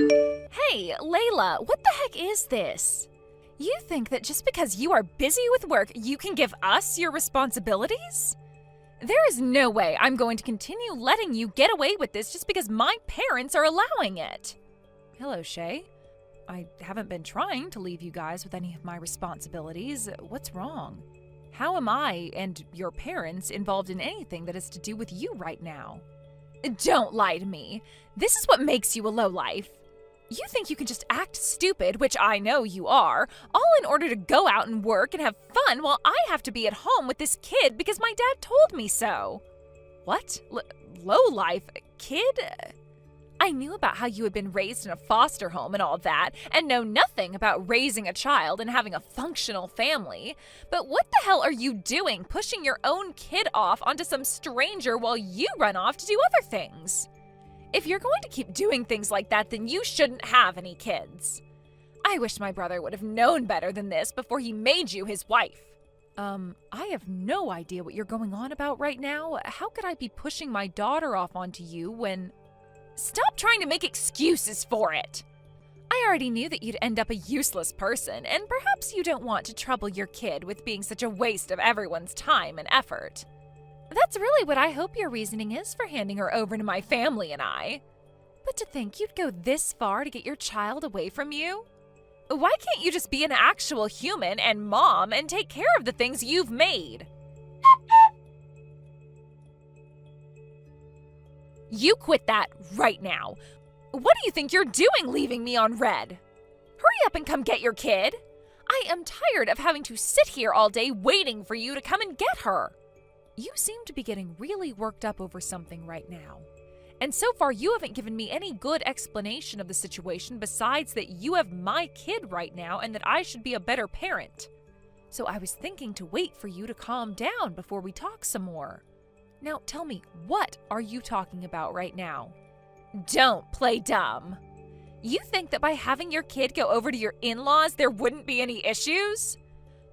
Hey, Layla, what the heck is this? You think that just because you are busy with work, you can give us your responsibilities? There is no way I'm going to continue letting you get away with this just because my parents are allowing it. Hello, Shay. I haven't been trying to leave you guys with any of my responsibilities. What's wrong? How am I and your parents involved in anything that has to do with you right now? Don't lie to me. This is what makes you a lowlife. You think you can just act stupid, which I know you are, all in order to go out and work and have fun while I have to be at home with this kid because my dad told me so. What? Lowlife? Kid? I knew about how you had been raised in a foster home and all that, and know nothing about raising a child and having a functional family. But what the hell are you doing, pushing your own kid off onto some stranger while you run off to do other things? If you're going to keep doing things like that, then you shouldn't have any kids. I wish my brother would have known better than this before he made you his wife. I have no idea what you're going on about right now. How could I be pushing my daughter off onto you when... Stop trying to make excuses for it. I already knew that you'd end up a useless person, and perhaps you don't want to trouble your kid with being such a waste of everyone's time and effort. That's really what I hope your reasoning is for handing her over to my family and I. But to think you'd go this far to get your child away from you? Why can't you just be an actual human and mom and take care of the things you've made? You quit that right now. What do you think you're doing leaving me on red? Hurry up and come get your kid. I am tired of having to sit here all day waiting for you to come and get her. You seem to be getting really worked up over something right now. And so far, you haven't given me any good explanation of the situation besides that you have my kid right now and that I should be a better parent. So I was thinking to wait for you to calm down before we talk some more. Now tell me, what are you talking about right now? Don't play dumb. You think that by having your kid go over to your in-laws, there wouldn't be any issues?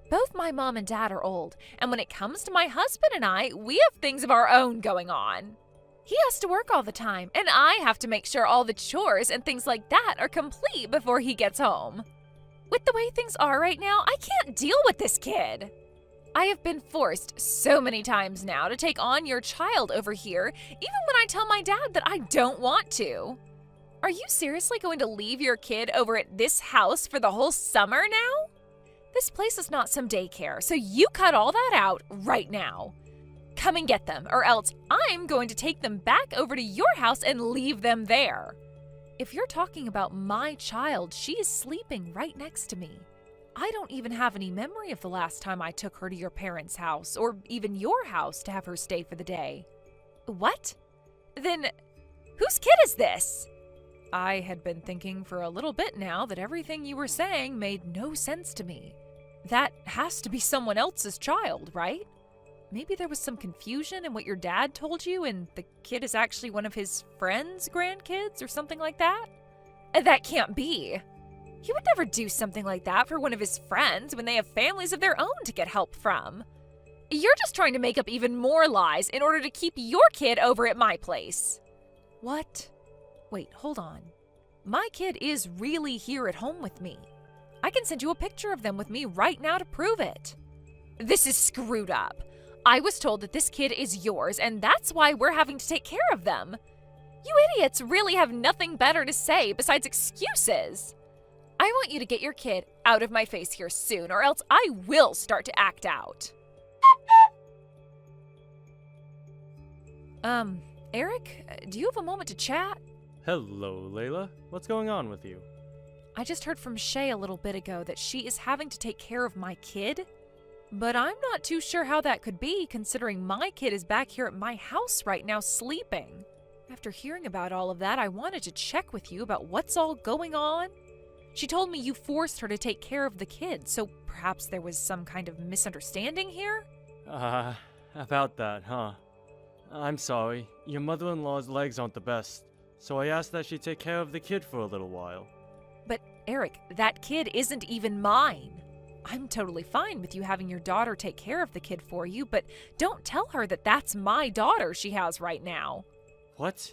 Both my mom and dad are old, and when it comes to my husband and I, we have things of our own going on. He has to work all the time, and I have to make sure all the chores and things like that are complete before he gets home. With the way things are right now, I can't deal with this kid. I have been forced so many times now to take on your child over here, even when I tell my dad that I don't want to. Are you seriously going to leave your kid over at this house for the whole summer now? This place is not some daycare, so you cut all that out right now. Come and get them, or else I'm going to take them back over to your house and leave them there. If you're talking about my child, she is sleeping right next to me. I don't even have any memory of the last time I took her to your parents' house, or even your house to have her stay for the day. What? Then, whose kid is this? I had been thinking for a little bit now that everything you were saying made no sense to me. That has to be someone else's child, right? Maybe there was some confusion in what your dad told you and the kid is actually one of his friends' grandkids or something like that? That can't be. He would never do something like that for one of his friends when they have families of their own to get help from. You're just trying to make up even more lies in order to keep your kid over at my place. What? Wait, hold on. My kid is really here at home with me. I can send you a picture of them with me right now to prove it. This is screwed up. I was told that this kid is yours, and that's why we're having to take care of them. You idiots really have nothing better to say besides excuses. I want you to get your kid out of my face here soon, or else I will start to act out. Eric, do you have a moment to chat? Hello, Layla. What's going on with you? I just heard from Shay a little bit ago that she is having to take care of my kid. But I'm not too sure how that could be, considering my kid is back here at my house right now sleeping. After hearing about all of that, I wanted to check with you about what's all going on. She told me you forced her to take care of the kid, so perhaps there was some kind of misunderstanding here? About that, huh? I'm sorry. Your mother-in-law's legs aren't the best, so I asked that she take care of the kid for a little while. But, Eric, that kid isn't even mine. I'm totally fine with you having your daughter take care of the kid for you, but don't tell her that that's my daughter she has right now. What?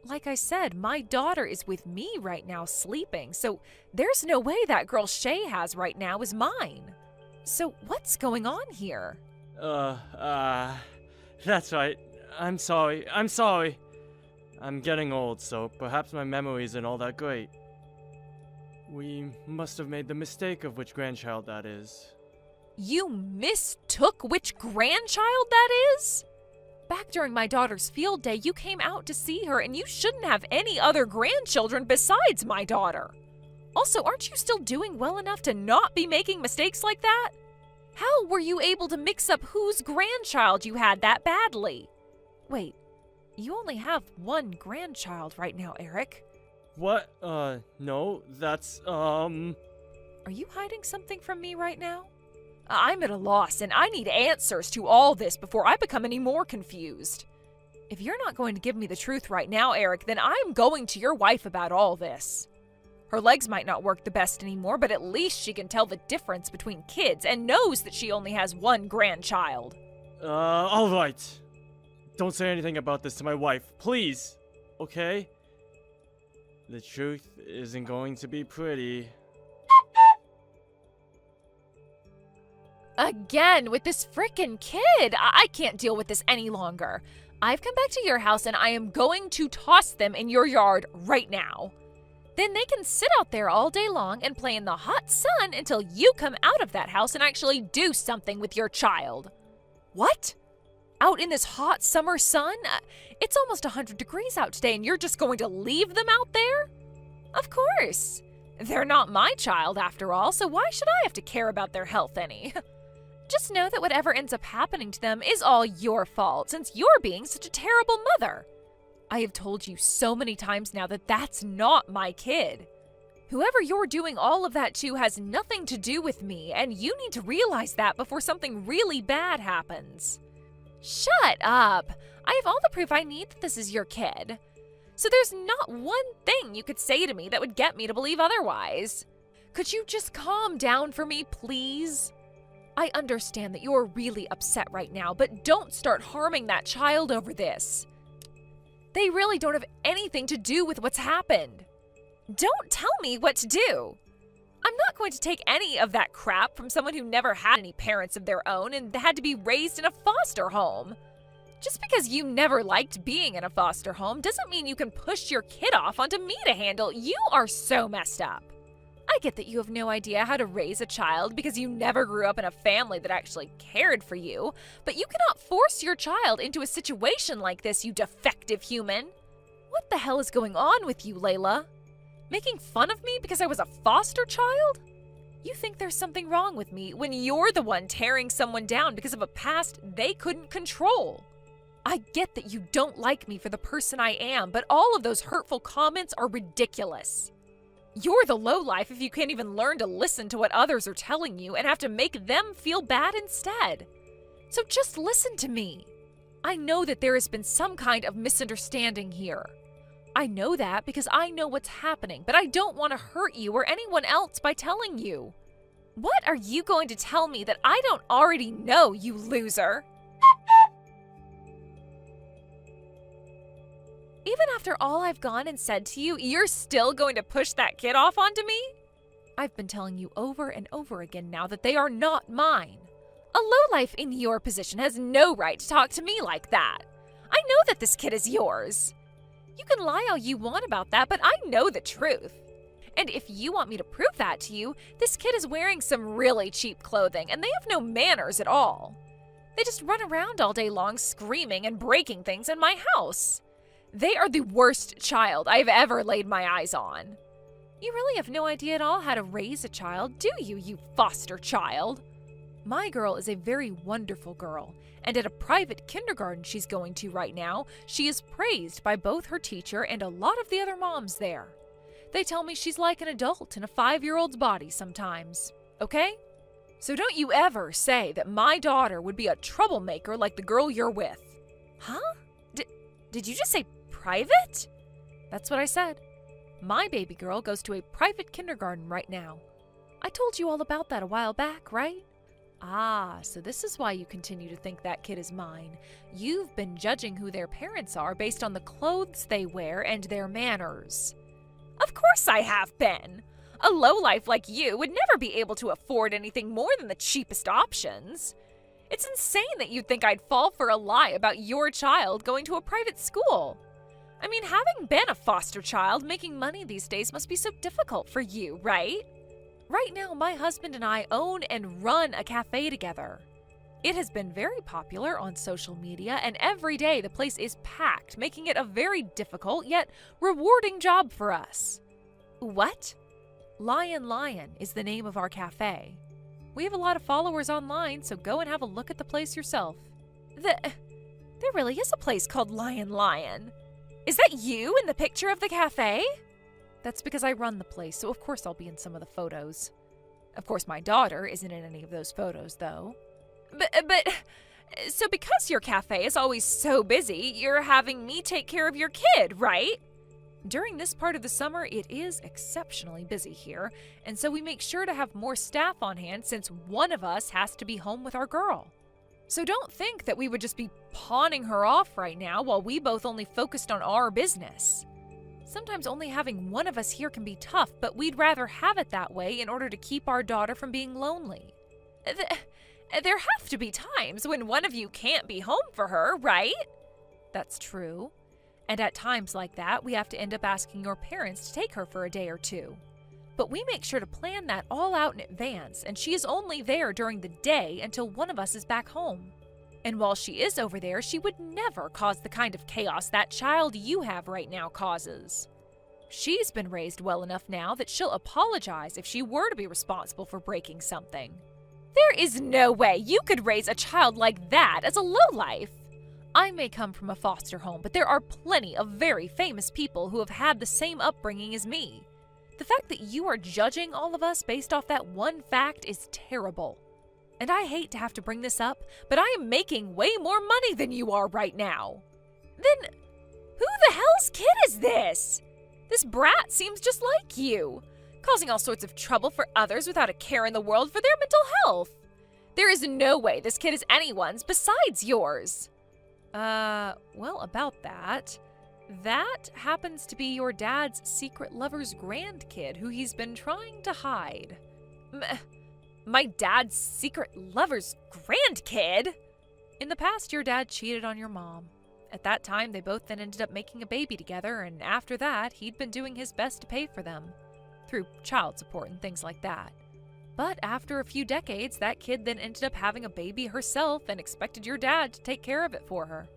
Like I said, my daughter is with me right now sleeping, so there's no way that girl Shay has right now is mine. So what's going on here? That's right. I'm sorry. I'm getting old, so perhaps my memory isn't all that great. We must have made the mistake of which grandchild that is. You mistook which grandchild that is? Back during my daughter's field day, you came out to see her, and you shouldn't have any other grandchildren besides my daughter. Also, aren't you still doing well enough to not be making mistakes like that? How were you able to mix up whose grandchild you had that badly? Wait, you only have one grandchild right now, Eric. What? No, that's, Are you hiding something from me right now? I'm at a loss, and I need answers to all this before I become any more confused. If you're not going to give me the truth right now, Eric, then I'm going to your wife about all this. Her legs might not work the best anymore, but at least she can tell the difference between kids and knows that she only has one grandchild. Alright. Don't say anything about this to my wife, please. Okay? The truth isn't going to be pretty. Again, with this frickin' kid! I can't deal with this any longer. I've come back to your house and I am going to toss them in your yard right now. Then they can sit out there all day long and play in the hot sun until you come out of that house and actually do something with your child. What? Out in this hot summer sun? It's almost 100 degrees out today and you're just going to leave them out there? Of course. They're not my child after all, so why should I have to care about their health any? Just know that whatever ends up happening to them is all your fault, since you're being such a terrible mother. I have told you so many times now that that's not my kid. Whoever you're doing all of that to has nothing to do with me, and you need to realize that before something really bad happens. Shut up! I have all the proof I need that this is your kid. So there's not one thing you could say to me that would get me to believe otherwise. Could you just calm down for me, please? I understand that you're really upset right now, but don't start harming that child over this. They really don't have anything to do with what's happened. Don't tell me what to do. I'm not going to take any of that crap from someone who never had any parents of their own and had to be raised in a foster home. Just because you never liked being in a foster home doesn't mean you can push your kid off onto me to handle. You are so messed up. I get that you have no idea how to raise a child because you never grew up in a family that actually cared for you, but you cannot force your child into a situation like this, you defective human. What the hell is going on with you, Layla? Making fun of me because I was a foster child? You think there's something wrong with me when you're the one tearing someone down because of a past they couldn't control. I get that you don't like me for the person I am, but all of those hurtful comments are ridiculous. You're the lowlife if you can't even learn to listen to what others are telling you and have to make them feel bad instead. So just listen to me. I know that there has been some kind of misunderstanding here. I know that because I know what's happening, but I don't want to hurt you or anyone else by telling you. What are you going to tell me that I don't already know, you loser? Even after all I've gone and said to you, you're still going to push that kid off onto me? I've been telling you over and over again now that they are not mine. A lowlife in your position has no right to talk to me like that. I know that this kid is yours. You can lie all you want about that, but I know the truth. And if you want me to prove that to you, this kid is wearing some really cheap clothing, and they have no manners at all. They just run around all day long screaming and breaking things in my house. They are the worst child I've ever laid my eyes on. You really have no idea at all how to raise a child, do you, you foster child? My girl is a very wonderful girl, and at a private kindergarten she's going to right now, she is praised by both her teacher and a lot of the other moms there. They tell me she's like an adult in a 5-year-old's body sometimes, okay? So don't you ever say that my daughter would be a troublemaker like the girl you're with. Huh? Did you just say private? That's what I said. My baby girl goes to a private kindergarten right now. I told you all about that a while back, right? Ah, so this is why you continue to think that kid is mine. You've been judging who their parents are based on the clothes they wear and their manners. Of course I have been. A lowlife like you would never be able to afford anything more than the cheapest options. It's insane that you'd think I'd fall for a lie about your child going to a private school. I mean, having been a foster child, making money these days must be so difficult for you, right? Right now, my husband and I own and run a cafe together. It has been very popular on social media, and every day the place is packed, making it a very difficult yet rewarding job for us. What? Lion Lion is the name of our cafe. We have a lot of followers online, so go and have a look at the place yourself. There really is a place called Lion Lion. Is that you in the picture of the cafe? That's because I run the place, so of course I'll be in some of the photos. Of course, my daughter isn't in any of those photos, though. So because your cafe is always so busy, you're having me take care of your kid, right? During this part of the summer, it is exceptionally busy here, and so we make sure to have more staff on hand since one of us has to be home with our girl. So don't think that we would just be pawning her off right now while we both only focused on our business. Sometimes only having one of us here can be tough, but we'd rather have it that way in order to keep our daughter from being lonely. There have to be times when one of you can't be home for her, right? That's true. And at times like that, we have to end up asking your parents to take her for a day or two. But we make sure to plan that all out in advance, and she is only there during the day until one of us is back home. And while she is over there, she would never cause the kind of chaos that child you have right now causes. She's been raised well enough now that she'll apologize if she were to be responsible for breaking something. There is no way you could raise a child like that as a lowlife. I may come from a foster home, but there are plenty of very famous people who have had the same upbringing as me. The fact that you are judging all of us based off that one fact is terrible. And I hate to have to bring this up, but I am making way more money than you are right now. Then, who the hell's kid is this? This brat seems just like you, causing all sorts of trouble for others without a care in the world for their mental health. There is no way this kid is anyone's besides yours. Well, about that. That happens to be your dad's secret lover's grandkid who he's been trying to hide. My dad's secret lover's grandkid? In the past, your dad cheated on your mom. At that time, they both then ended up making a baby together, and after that, he'd been doing his best to pay for them, through child support and things like that. But after a few decades, that kid then ended up having a baby herself and expected your dad to take care of it for her.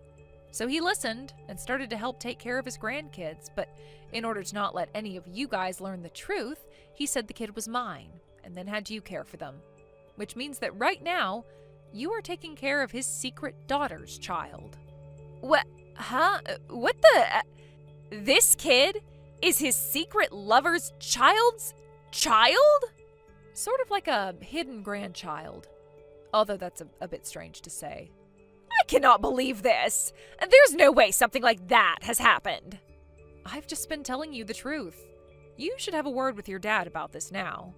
So he listened and started to help take care of his grandkids, but in order to not let any of you guys learn the truth, he said the kid was mine, and then had you care for them. Which means that right now, you are taking care of his secret daughter's child. What? Huh? What the? This kid is his secret lover's child's child? Sort of like a hidden grandchild. Although that's a bit strange to say. I cannot believe this. There's no way something like that has happened. I've just been telling you the truth. You should have a word with your dad about this now.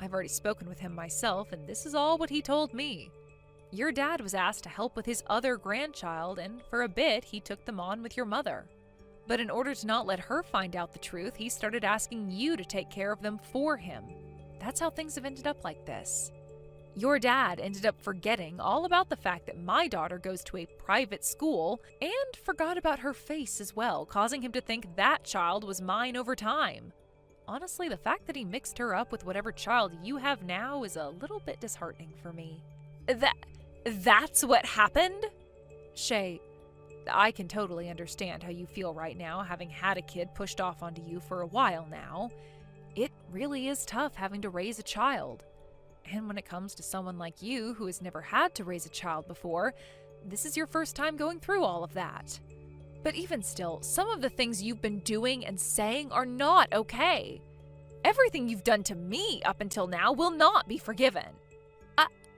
I've already spoken with him myself, and this is all what he told me. Your dad was asked to help with his other grandchild, and for a bit, he took them on with your mother. But in order to not let her find out the truth, he started asking you to take care of them for him. That's how things have ended up like this. Your dad ended up forgetting all about the fact that my daughter goes to a private school and forgot about her face as well, causing him to think that child was mine over time. Honestly, the fact that he mixed her up with whatever child you have now is a little bit disheartening for me. That's what happened? Shay, I can totally understand how you feel right now, having had a kid pushed off onto you for a while now. It really is tough having to raise a child. And when it comes to someone like you who has never had to raise a child before, this is your first time going through all of that. But even still, some of the things you've been doing and saying are not okay. Everything you've done to me up until now will not be forgiven.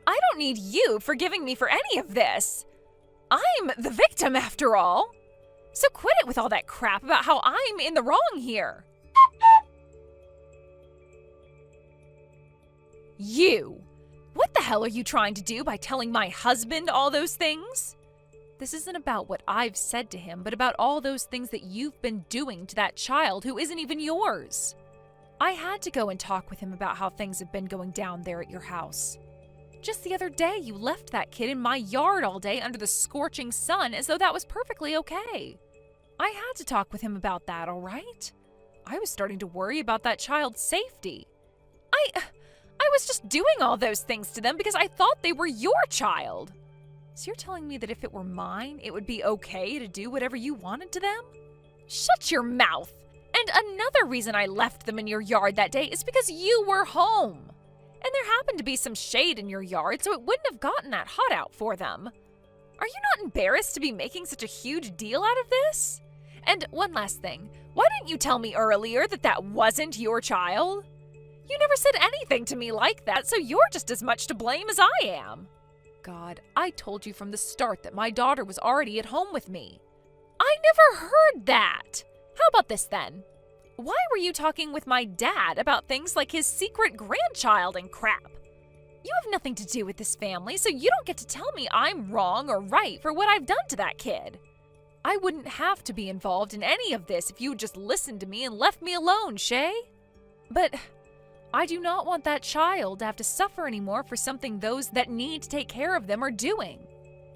I don't need you forgiving me for any of this. I'm the victim after all. So quit it with all that crap about how I'm in the wrong here. You! What the hell hell are you trying to do by telling my husband all those things? This isn't about what I've said to him, but about all those things that you've been doing to that child who isn't even yours. I had to go and talk with him about how things have been going down there at your house. Just the other day, you left that kid in my yard all day under the scorching sun as though that was perfectly okay. I had to talk with him about that, all right? I was starting to worry about that child's safety. I was just doing all those things to them because I thought they were your child. So you're telling me that if it were mine, it would be okay to do whatever you wanted to them? Shut your mouth! And another reason I left them in your yard that day is because you were home. And there happened to be some shade in your yard, so it wouldn't have gotten that hot out for them. Are you not embarrassed to be making such a huge deal out of this? And one last thing, why didn't you tell me earlier that that wasn't your child? You never said anything to me like that, so you're just as much to blame as I am. God, I told you from the start that my daughter was already at home with me. I never heard that. How about this then? Why were you talking with my dad about things like his secret grandchild and crap? You have nothing to do with this family, so you don't get to tell me I'm wrong or right for what I've done to that kid. I wouldn't have to be involved in any of this if you had just listened to me and left me alone, Shay. But I do not want that child to have to suffer anymore for something those that need to take care of them are doing.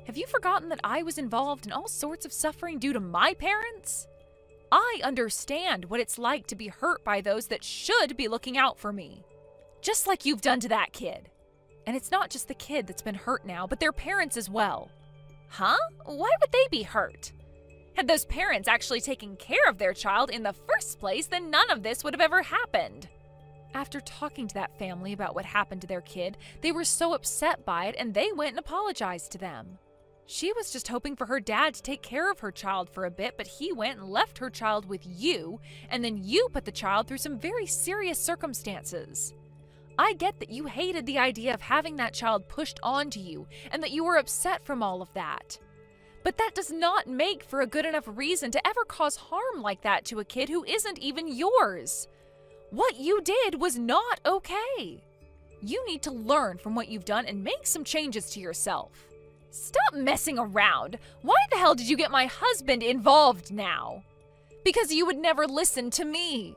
Have you forgotten that I was involved in all sorts of suffering due to my parents? I understand what it's like to be hurt by those that should be looking out for me. Just like you've done to that kid. And it's not just the kid that's been hurt now, but their parents as well. Huh? Why would they be hurt? Had those parents actually taken care of their child in the first place, then none of this would have ever happened. After talking to that family about what happened to their kid, they were so upset by it and they went and apologized to them. She was just hoping for her dad to take care of her child for a bit, but he went and left her child with you, and then you put the child through some very serious circumstances. I get that you hated the idea of having that child pushed onto you, and that you were upset from all of that. But that does not make for a good enough reason to ever cause harm like that to a kid who isn't even yours. What you did was not okay. You need to learn from what you've done and make some changes to yourself. Stop messing around. Why the hell did you get my husband involved now? Because you would never listen to me.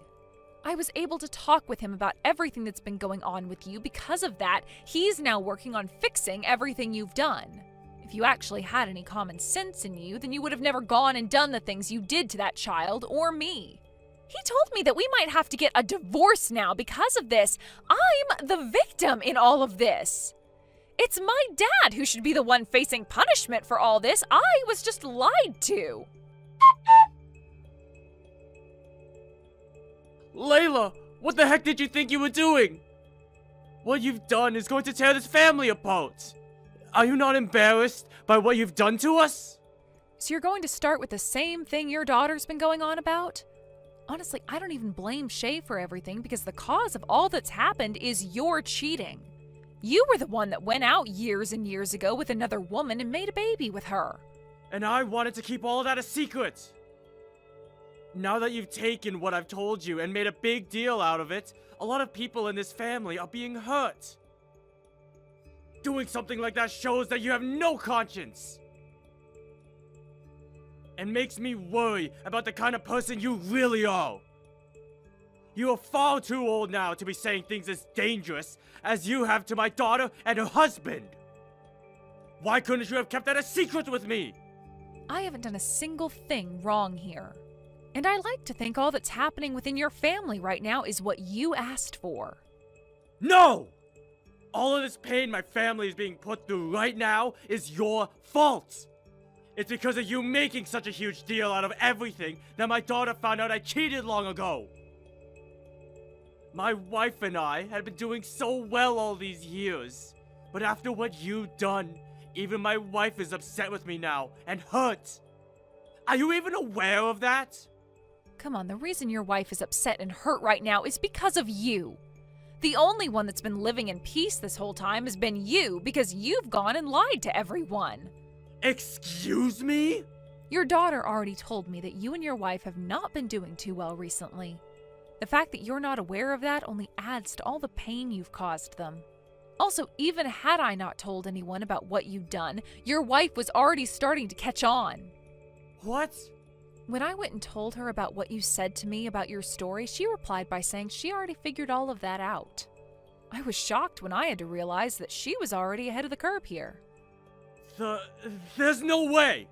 I was able to talk with him about everything that's been going on with you. Because of that, he's now working on fixing everything you've done. If you actually had any common sense in you, then you would have never gone and done the things you did to that child or me. He told me that we might have to get a divorce now because of this. I'm the victim in all of this. It's my dad who should be the one facing punishment for all this. I was just lied to. Layla, what the heck did you think you were doing? What you've done is going to tear this family apart. Are you not embarrassed by what you've done to us? So you're going to start with the same thing your daughter's been going on about? Honestly, I don't even blame Shay for everything because the cause of all that's happened is your cheating. You were the one that went out years and years ago with another woman and made a baby with her. And I wanted to keep all of that a secret. Now that you've taken what I've told you and made a big deal out of it, a lot of people in this family are being hurt. Doing something like that shows that you have no conscience. And makes me worry about the kind of person you really are. You are far too old now to be saying things as dangerous as you have to my daughter and her husband. Why couldn't you have kept that a secret with me? I haven't done a single thing wrong here. And I like to think all that's happening within your family right now is what you asked for. No! All of this pain my family is being put through right now is your fault. It's because of you making such a huge deal out of everything that my daughter found out I cheated long ago. My wife and I had been doing so well all these years. But after what you've done, even my wife is upset with me now and hurt. Are you even aware of that? Come on, the reason your wife is upset and hurt right now is because of you. The only one that's been living in peace this whole time has been you because you've gone and lied to everyone. Excuse me? Your daughter already told me that you and your wife have not been doing too well recently. The fact that you're not aware of that only adds to all the pain you've caused them. Also, even had I not told anyone about what you'd done, your wife was already starting to catch on. What? When I went and told her about what you said to me about your story, she replied by saying she already figured all of that out. I was shocked when I had to realize that she was already ahead of the curve here. There's no way!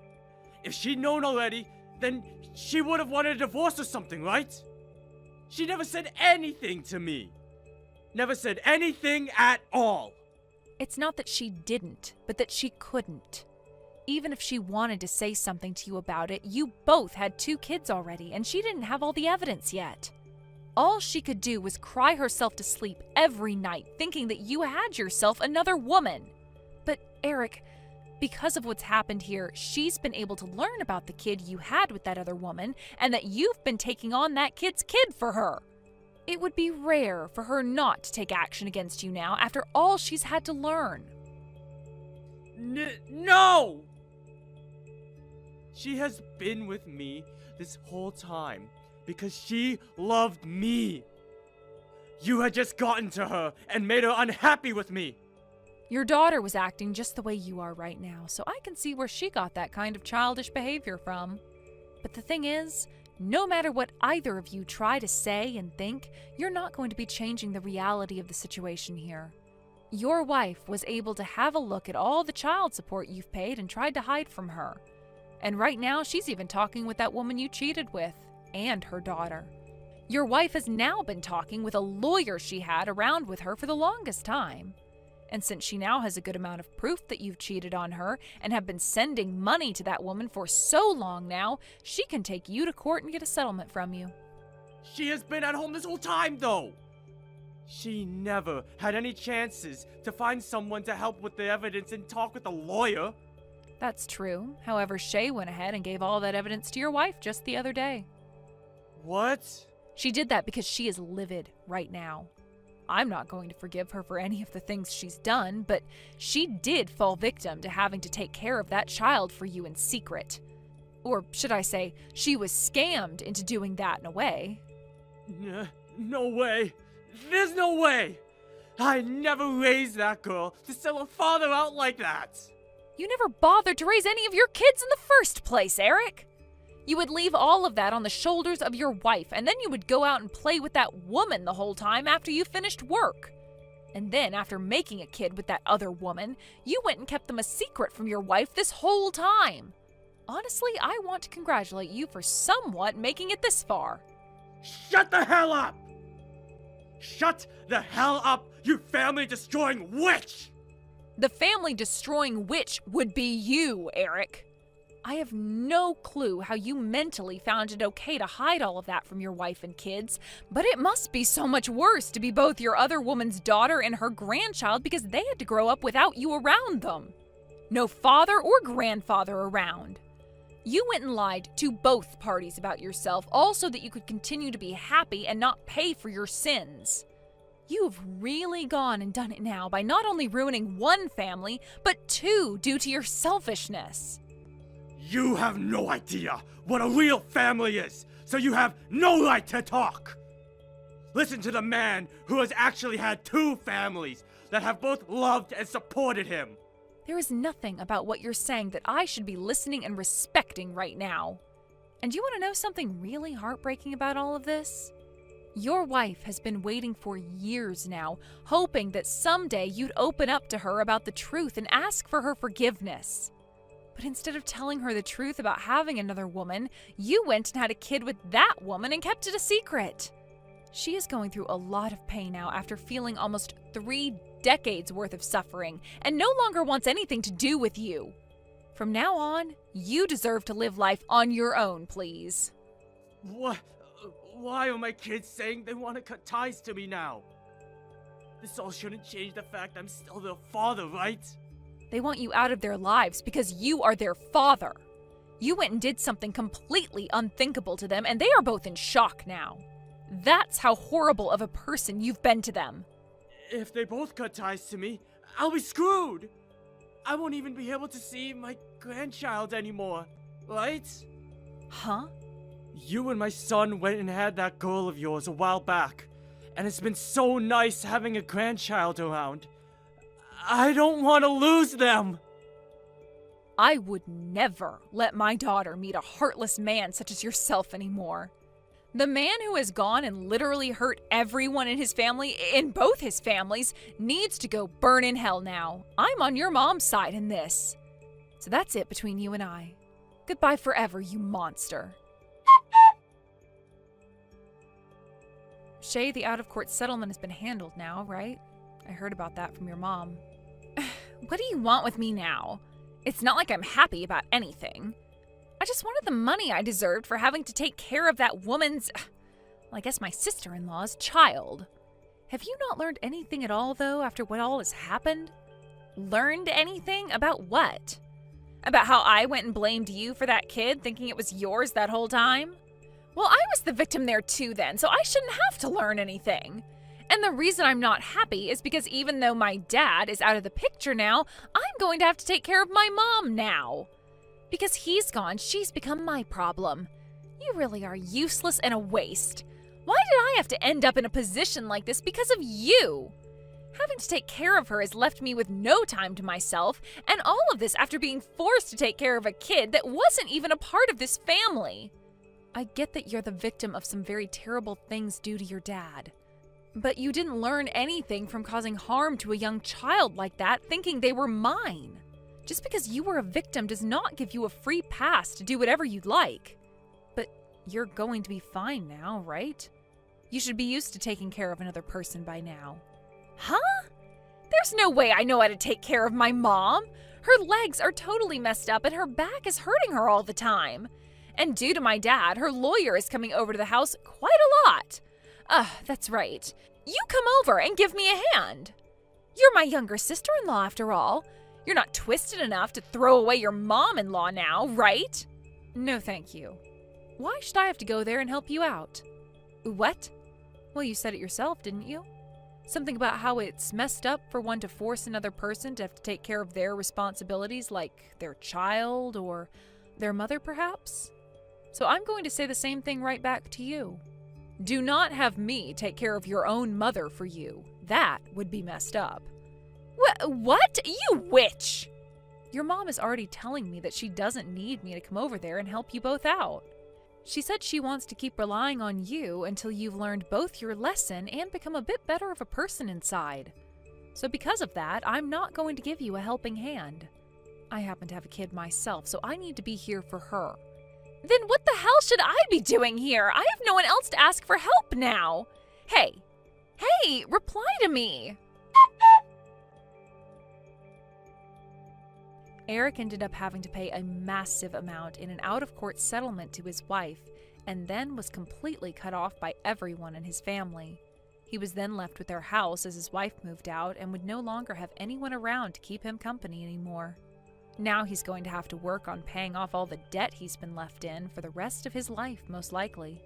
If she'd known already, then she would have wanted a divorce or something, right? She never said anything to me. Never said anything at all. It's not that she didn't, but that she couldn't. Even if she wanted to say something to you about it, you both had 2 kids already, and she didn't have all the evidence yet. All she could do was cry herself to sleep every night, thinking that you had yourself another woman. But, Eric, because of what's happened here, she's been able to learn about the kid you had with that other woman, and that you've been taking on that kid's kid for her. It would be rare for her not to take action against you now after all she's had to learn. No! She has been with me this whole time because she loved me. You had just gotten to her and made her unhappy with me. Your daughter was acting just the way you are right now, so I can see where she got that kind of childish behavior from. But the thing is, no matter what either of you try to say and think, you're not going to be changing the reality of the situation here. Your wife was able to have a look at all the child support you've paid and tried to hide from her. And right now, she's even talking with that woman you cheated with, and her daughter. Your wife has now been talking with a lawyer she had around with her for the longest time. And since she now has a good amount of proof that you've cheated on her and have been sending money to that woman for so long now, she can take you to court and get a settlement from you. She has been at home this whole time, though. She never had any chances to find someone to help with the evidence and talk with a lawyer. That's true. However, Shay went ahead and gave all that evidence to your wife just the other day. What? She did that because she is livid right now. I'm not going to forgive her for any of the things she's done, but she did fall victim to having to take care of that child for you in secret. Or should I say, she was scammed into doing that in a way. No way. There's no way. I never raised that girl to sell her father out like that. You never bothered to raise any of your kids in the first place, Eric. You would leave all of that on the shoulders of your wife, and then you would go out and play with that woman the whole time after you finished work. And then, after making a kid with that other woman, you went and kept them a secret from your wife this whole time. Honestly, I want to congratulate you for somewhat making it this far. Shut the hell up! Shut the hell up, you family-destroying witch! The family-destroying witch would be you, Eric. I have no clue how you mentally found it okay to hide all of that from your wife and kids, but it must be so much worse to be both your other woman's daughter and her grandchild because they had to grow up without you around them. No father or grandfather around. You went and lied to both parties about yourself, all so that you could continue to be happy and not pay for your sins. You've really gone and done it now by not only ruining one family, but 2 due to your selfishness. You have no idea what a real family is, so you have no right to talk. Listen to the man who has actually had 2 families that have both loved and supported him. There is nothing about what you're saying that I should be listening and respecting right now. And you want to know something really heartbreaking about all of this? Your wife has been waiting for years now, hoping that someday you'd open up to her about the truth and ask for her forgiveness. But instead of telling her the truth about having another woman, you went and had a kid with that woman and kept it a secret. She is going through a lot of pain now after feeling almost 3 decades worth of suffering and no longer wants anything to do with you. From now on, you deserve to live life on your own, please. What? Why are my kids saying they want to cut ties to me now? This all shouldn't change the fact I'm still their father, right? They want you out of their lives because you are their father. You went and did something completely unthinkable to them, and they are both in shock now. That's how horrible of a person you've been to them. If they both cut ties to me, I'll be screwed. I won't even be able to see my grandchild anymore, right? Huh? You and my son went and had that girl of yours a while back, and it's been so nice having a grandchild around. I don't want to lose them. I would never let my daughter meet a heartless man such as yourself anymore. The man who has gone and literally hurt everyone in his family, in both his families, needs to go burn in hell now. I'm on your mom's side in this. So that's it between you and I. Goodbye forever, you monster. Shay, the out-of-court settlement has been handled now, right? I heard about that from your mom. What do you want with me now? It's not like I'm happy about anything. I just wanted the money I deserved for having to take care of that woman's, well, I guess my sister-in-law's child. Have you not learned anything at all, though, after what all has happened? Learned anything? About what? About how I went and blamed you for that kid, thinking it was yours that whole time? Well, I was the victim there too then, so I shouldn't have to learn anything. And the reason I'm not happy is because even though my dad is out of the picture now, I'm going to have to take care of my mom now. Because he's gone, she's become my problem. You really are useless and a waste. Why did I have to end up in a position like this because of you? Having to take care of her has left me with no time to myself, and all of this after being forced to take care of a kid that wasn't even a part of this family. I get that you're the victim of some very terrible things due to your dad. But you didn't learn anything from causing harm to a young child like that, thinking they were mine. Just because you were a victim does not give you a free pass to do whatever you'd like. But you're going to be fine now, right? You should be used to taking care of another person by now. Huh? There's no way I know how to take care of my mom. Her legs are totally messed up and her back is hurting her all the time. And due to my dad, her lawyer is coming over to the house quite a lot. That's right. You come over and give me a hand. You're my younger sister-in-law after all. You're not twisted enough to throw away your mom-in-law now, right? No, thank you. Why should I have to go there and help you out? What? Well, you said it yourself, didn't you? Something about how it's messed up for one to force another person to have to take care of their responsibilities, like their child or their mother, perhaps? So I'm going to say the same thing right back to you. Do not have me take care of your own mother for you. That would be messed up. What? You witch! Your mom is already telling me that she doesn't need me to come over there and help you both out. She said she wants to keep relying on you until you've learned both your lesson and become a bit better of a person inside. So because of that, I'm not going to give you a helping hand. I happen to have a kid myself, so I need to be here for her. Then what the hell should I be doing here? I have no one else to ask for help now. Hey, reply to me. Eric ended up having to pay a massive amount in an out-of-court settlement to his wife, and then was completely cut off by everyone in his family. He was then left with their house as his wife moved out and would no longer have anyone around to keep him company anymore. Now he's going to have to work on paying off all the debt he's been left in for the rest of his life, most likely.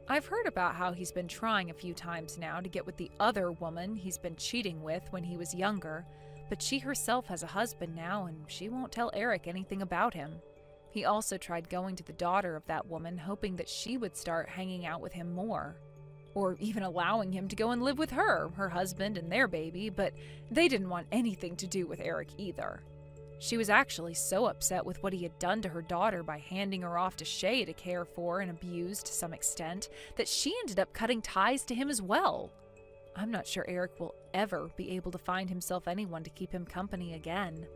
I've heard about how he's been trying a few times now to get with the other woman he's been cheating with when he was younger, but she herself has a husband now and she won't tell Eric anything about him. He also tried going to the daughter of that woman, hoping that she would start hanging out with him more. Or even allowing him to go and live with her husband and their baby, but they didn't want anything to do with Eric either. She was actually so upset with what he had done to her daughter by handing her off to Shay to care for and abuse to some extent, that she ended up cutting ties to him as well. I'm not sure Eric will ever be able to find himself anyone to keep him company again,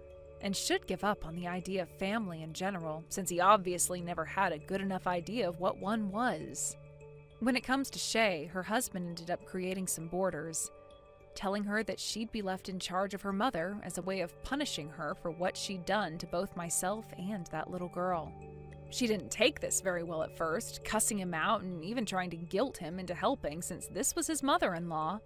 and should give up on the idea of family in general, since he obviously never had a good enough idea of what one was. When it comes to Shay, her husband ended up creating some borders, telling her that she'd be left in charge of her mother as a way of punishing her for what she'd done to both myself and that little girl. She didn't take this very well at first, cussing him out and even trying to guilt him into helping since this was his mother-in-law.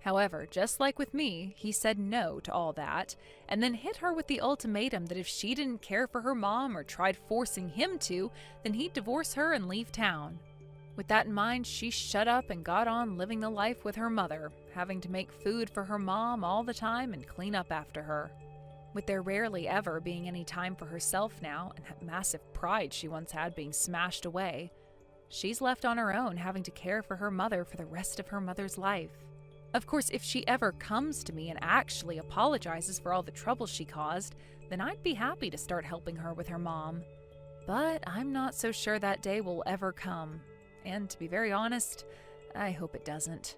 However, just like with me, he said no to all that, and then hit her with the ultimatum that if she didn't care for her mom or tried forcing him to, then he'd divorce her and leave town. With that in mind, she shut up and got on living the life with her mother, having to make food for her mom all the time and clean up after her. With there rarely ever being any time for herself now, and that massive pride she once had being smashed away, she's left on her own having to care for her mother for the rest of her mother's life. Of course, if she ever comes to me and actually apologizes for all the trouble she caused, then I'd be happy to start helping her with her mom. But I'm not so sure that day will ever come. And to be very honest, I hope it doesn't.